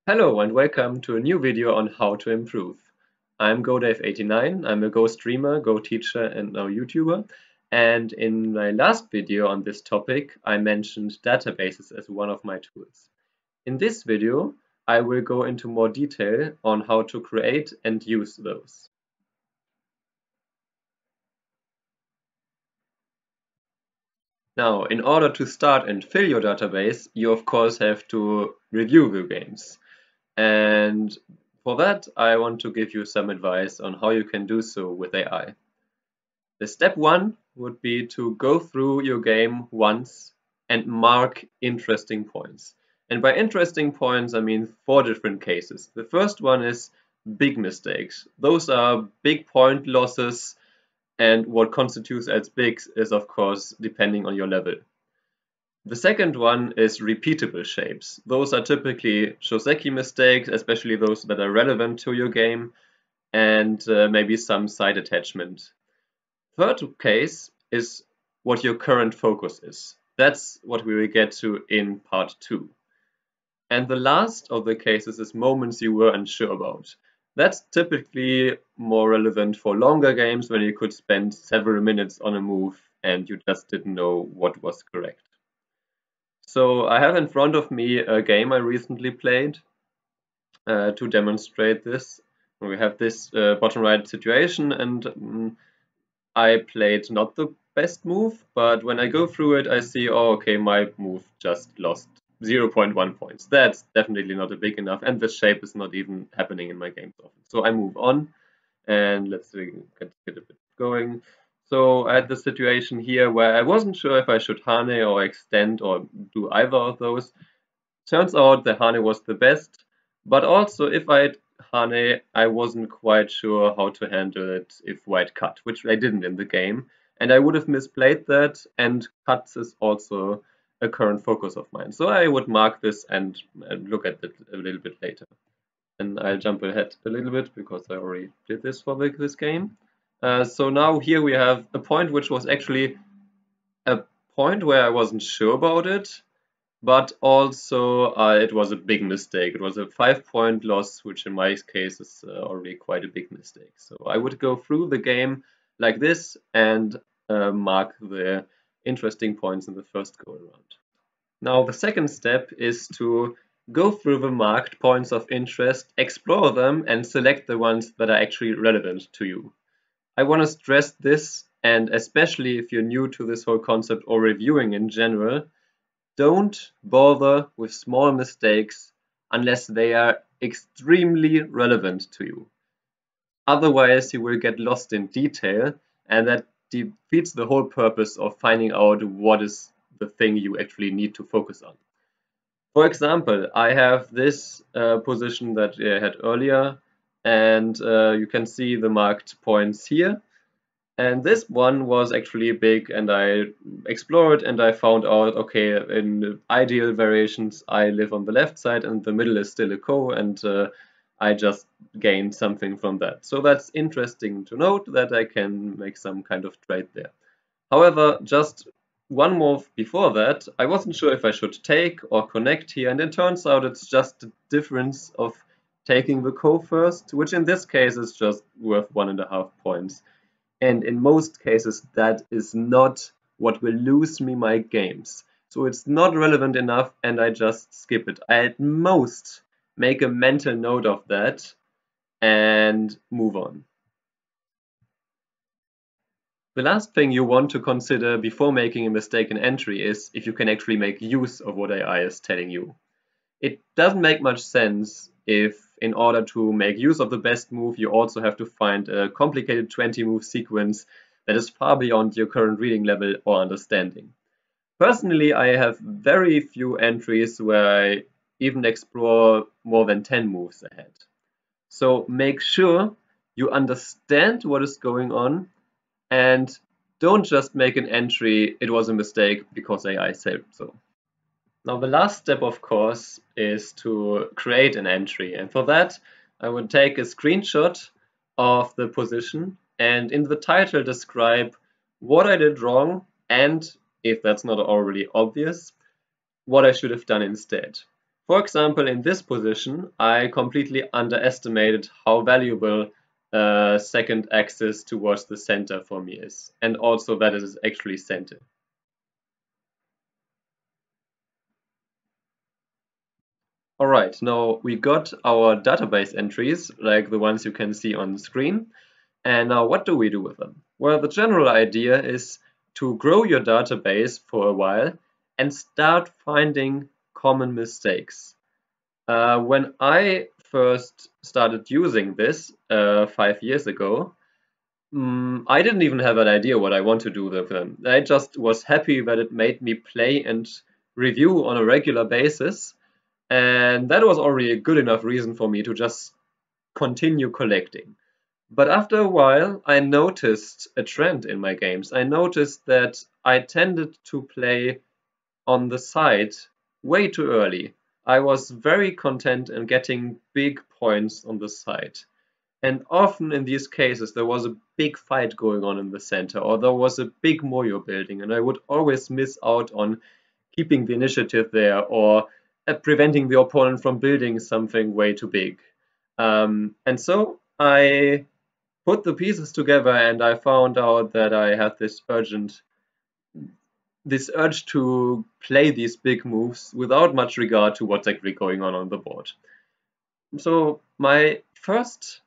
Hello and welcome to a new video on how to improve. I'm GoDave89, I'm a Go streamer, Go teacher and now YouTuber. And in my last video on this topic, I mentioned databases as one of my tools. In this video, I will go into more detail on how to create and use those. Now, in order to start and fill your database, you of course have to review the games. And for that, I want to give you some advice on how you can do so with AI. The step one would be to go through your game once and mark interesting points. And by interesting points, I mean 4 different cases. The first one is big mistakes. Those are big point losses, and what constitutes as big is of course depending on your level. The second one is repeatable shapes. Those are typically Joseki mistakes, especially those that are relevant to your game, and maybe some side attachment. Third case is what your current focus is. That's what we will get to in part 2. And the last of the cases is moments you were unsure about. That's typically more relevant for longer games when you could spend several minutes on a move and you just didn't know what was correct. So I have in front of me a game I recently played to demonstrate this. We have this bottom right situation, and I played not the best move, but when I go through it, I see, oh, okay, my move just lost 0.1 points. That's definitely not a big enough, and the shape is not even happening in my games often. So I move on, and let's get a bit going. So I had the situation here where I wasn't sure if I should Hane or extend or do either of those. Turns out the Hane was the best, but also if I had Hane, I wasn't quite sure how to handle it if white cut, which I didn't in the game, and I would have misplayed that, and cuts is also a current focus of mine. So I would mark this and look at it a little bit later. And I'll jump ahead a little bit because I already did this for this game. So now here we have a point which was actually a point where I wasn't sure about it, but also it was a big mistake. It was a 5-point loss, which in my case is already quite a big mistake. So I would go through the game like this and mark the interesting points in the first go around. Now the second step is to go through the marked points of interest, explore them, and select the ones that are actually relevant to you. I want to stress this, and especially if you're new to this whole concept or reviewing in general, don't bother with small mistakes unless they are extremely relevant to you. Otherwise, you will get lost in detail, and that defeats the whole purpose of finding out what is the thing you actually need to focus on. For example, I have this position that I had earlier, and you can see the marked points here. And this one was actually big, and I explored and I found out, okay, in ideal variations, I live on the left side and the middle is still a ko, and I just gained something from that. So that's interesting to note that I can make some kind of trade there. However, just one move before that, I wasn't sure if I should take or connect here, and it turns out it's just the difference of taking the ko first, which in this case is just worth 1.5 points. And in most cases, that is not what will lose me my games. So it's not relevant enough, and I just skip it. I at most make a mental note of that and move on. The last thing you want to consider before making a mistaken entry is if you can actually make use of what AI is telling you. It doesn't make much sense if in order to make use of the best move, you also have to find a complicated 20-move sequence that is far beyond your current reading level or understanding. Personally, I have very few entries where I even explore more than 10 moves ahead. So make sure you understand what is going on and don't just make an entry, it was a mistake because AI said so. Now the last step, of course, is to create an entry, and for that I would take a screenshot of the position and in the title describe what I did wrong and, if that's not already obvious, what I should have done instead. For example, in this position, I completely underestimated how valuable second axis towards the center for me is, and also that it is actually centered. Alright, now we got our database entries, like the ones you can see on the screen. And now what do we do with them? Well, the general idea is to grow your database for a while and start finding common mistakes. When I first started using this 5 years ago, I didn't even have an idea what I want to do with them. I just was happy that it made me play and review on a regular basis, and that was already a good enough reason for me to just continue collecting. But after a while, I noticed a trend in my games. I noticed that I tended to play on the side way too early. I was very content in getting big points on the side. And often in these cases, there was a big fight going on in the center, or there was a big Moyo building, and I would always miss out on keeping the initiative there or preventing the opponent from building something way too big. And so I put the pieces together and I found out that I had this urge to play these big moves without much regard to what's actually going on the board. So my first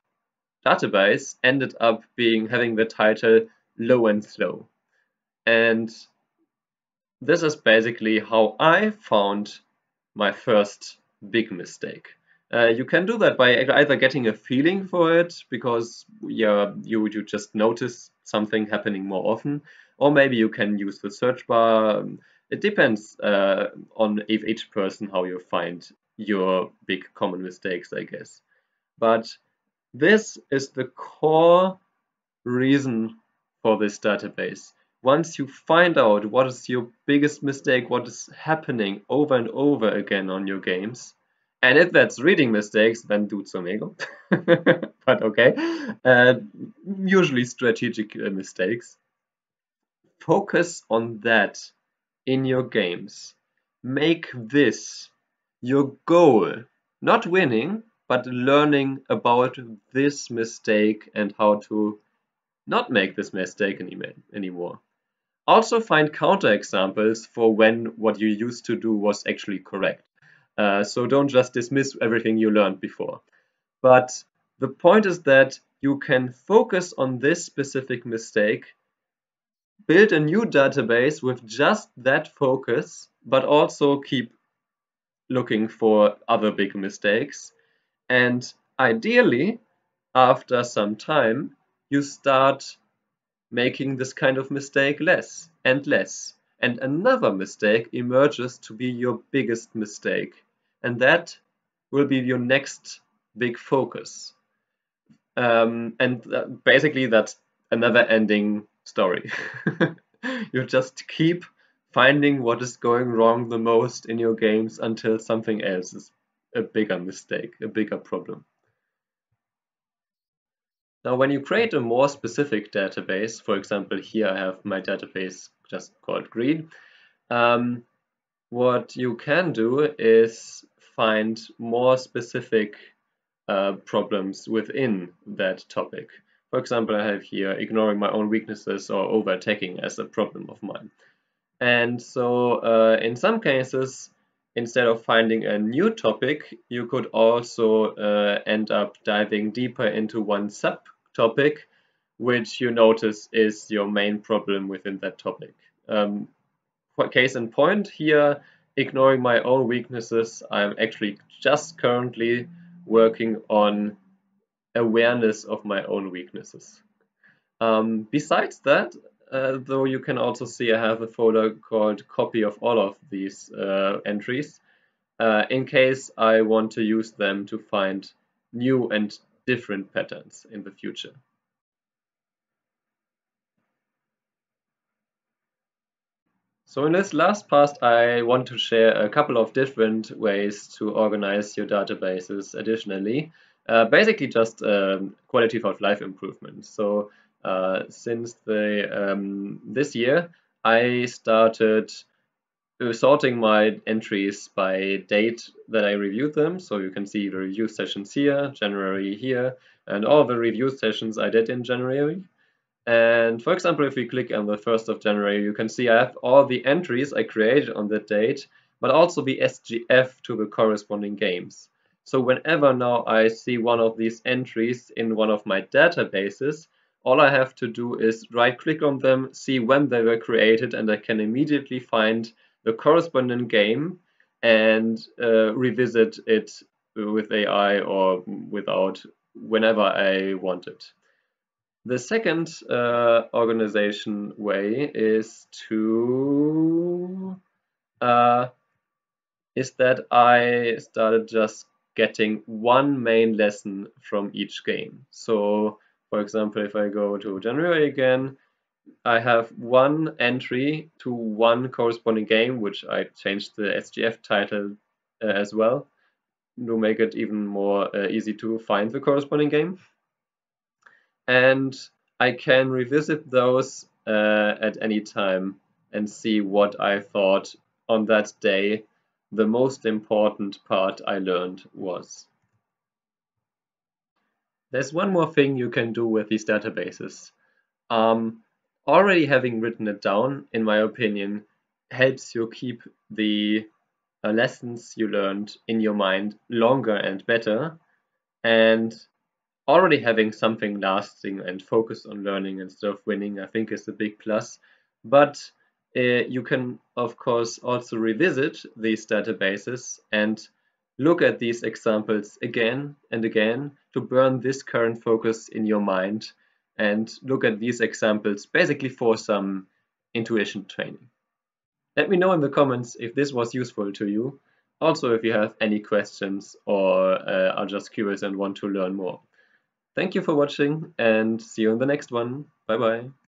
database ended up having the title Low and Slow. And this is basically how I found my first big mistake. You can do that by either getting a feeling for it because you just notice something happening more often, or maybe you can use the search bar. It depends on each person how you find your big common mistakes, I guess. But this is the core reason for this database. Once you find out what is your biggest mistake, what is happening over and over again on your games, and if that's reading mistakes, then do Zomego. But okay, usually strategic mistakes. Focus on that in your games. Make this your goal, not winning, but learning about this mistake and how to not make this mistake anymore. Also find counterexamples for when what you used to do was actually correct. So don't just dismiss everything you learned before. But the point is that you can focus on this specific mistake, build a new database with just that focus, but also keep looking for other big mistakes. And ideally, after some time, you start making this kind of mistake less and less. And another mistake emerges to be your biggest mistake. And that will be your next big focus. And basically, that's a never ending story. You just keep finding what is going wrong the most in your games until something else is a bigger mistake, a bigger problem. Now, when you create a more specific database, for example, here I have my database just called green, what you can do is find more specific problems within that topic. For example, I have here ignoring my own weaknesses or over-attacking as a problem of mine. And so in some cases, instead of finding a new topic, you could also end up diving deeper into one subtopic, which you notice is your main problem within that topic. For case in point here, ignoring my own weaknesses, I'm actually just currently working on awareness of my own weaknesses. Besides that, though, you can also see I have a folder called copy of all of these entries in case I want to use them to find new and different patterns in the future. So in this last part, I want to share a couple of different ways to organize your databases additionally. Basically just quality of life improvement. So since this year, I started sorting my entries by date that I reviewed them. So you can see the review sessions here, January here, and all the review sessions I did in January. And for example, if we click on the 1st of January, you can see I have all the entries I created on that date, but also the SGF to the corresponding games. So whenever now I see one of these entries in one of my databases, all I have to do is right click on them, see when they were created, and I can immediately find the corresponding game and revisit it with AI or without whenever I want it. The second organization way is that I started just getting one main lesson from each game. So, for example, if I go to January again, I have one entry to one corresponding game, which I changed the SGF title as well to make it even more easy to find the corresponding game. And I can revisit those at any time and see what I thought on that day the most important part I learned was. There's one more thing you can do with these databases. Already having written it down, in my opinion, helps you keep the lessons you learned in your mind longer and better. And already having something lasting and focus on learning instead of winning, I think is a big plus. But you can, of course, also revisit these databases and look at these examples again and again to burn this current focus in your mind and look at these examples basically for some intuition training. Let me know in the comments if this was useful to you. Also, if you have any questions or are just curious and want to learn more. Thank you for watching and see you in the next one. Bye bye.